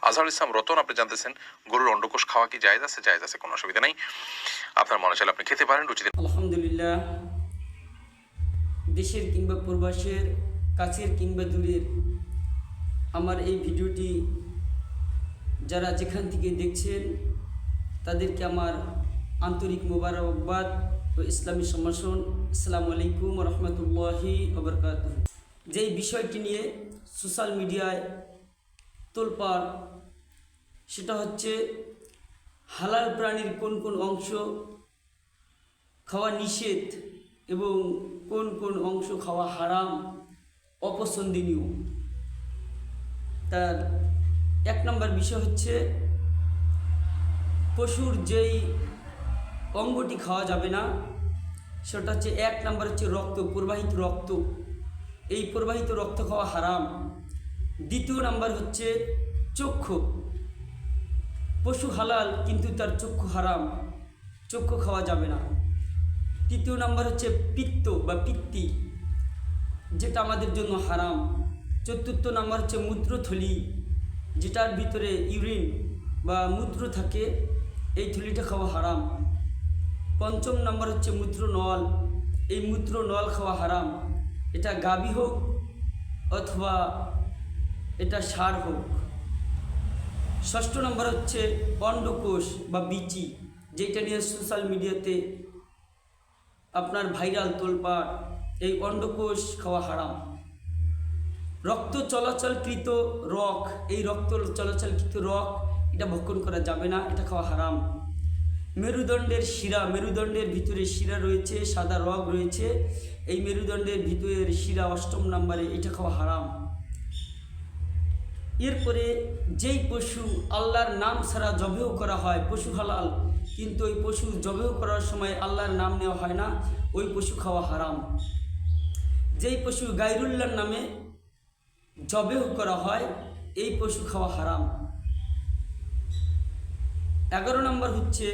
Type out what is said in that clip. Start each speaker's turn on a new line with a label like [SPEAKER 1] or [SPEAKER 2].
[SPEAKER 1] আজহারুল ইসলাম রতন, আপনি জানতেছেন গরুর অন্ডকোষ খাওয়া কি জায়েজ আছে? জায়েজ আছে, কোনো অসুবিধা নেই। আপনার মনে চাইলে আপনি খেতে পারেন রুচিতে।
[SPEAKER 2] আলহামদুলিল্লাহ, দেশের কিংবা প্রবাসের, কাছের কিংবা দূরের আমার এই ভিডিওটি যারা যেখান থেকে দেখছেন তাদেরকে আমার আন্তরিক মোবারকবাদ ও ইসলামী সম্ভাষণ। আসসালামু আলাইকুম রহমতুল্লাহি ওবরকাতুহু। যেই বিষয়টি নিয়ে সোশ্যাল মিডিয়ায় তোলপাড়, সেটা হচ্ছে হালাল প্রাণীর কোন কোন অংশ খাওয়া নিষেধ এবং কোন কোন অংশ খাওয়া হারাম, অপছন্দনীয়। তার এক নম্বর বিষয় হচ্ছে পশুর যেই অঙ্গটি খাওয়া যাবে না সেটা হচ্ছে, এক নম্বর হচ্ছে রক্ত, প্রবাহিত রক্ত। এই প্রবাহিত রক্ত খাওয়া হারাম। দ্বিতীয় নাম্বার হচ্ছে চক্ষু। পশু হালাল কিন্তু তার চক্ষু হারাম, চক্ষু খাওয়া যাবে না। তৃতীয় নাম্বার হচ্ছে পিত্ত বা পিত্তি, যেটা আমাদের জন্য হারাম। চতুর্থ নাম্বার হচ্ছে মূত্রথলি, যেটার ভিতরে ইউরিন বা মূত্র থাকে, এই থলিটা খাওয়া হারাম। পঞ্চম নাম্বার হচ্ছে মূত্রনল, এই মূত্রনল খাওয়া হারাম। এটা গাভী হোক অথবা এটা ষাঁড় হোক। ষষ্ঠ নম্বর হচ্ছে অন্ডকোষ বা বিচি, যেটা নিয়ে সোশ্যাল মিডিয়াতে আপনার ভাইরাল তোলপাড়। এই অন্ডকোষ খাওয়া হারাম। রক্ত চলাচলকৃত রক, এই রক্ত চলাচলকৃত রক এটা ভক্ষণ করা যাবে না, এটা খাওয়া হারাম। মেরুদণ্ডের শিরা, মেরুদণ্ডের ভিতরে শিরা রয়েছে, সাদা রগ রয়েছে, এই মেরুদণ্ডের ভিতরের শিরা অষ্টম নম্বরে, এটা খাওয়া হারাম। এরপরে যেই পশু আল্লাহর নাম ছাড়া জবেহ করা হয়, পশু হালাল কিন্তু ওই পশু জবেহ করার সময় আল্লাহর নাম নেওয়া হয় না, ওই পশু খাওয়া হারাম। যেই পশু গায়রুল্লাহর নামে জবেহ করা হয়, এই পশু খাওয়া হারাম। 11 নম্বর হচ্ছে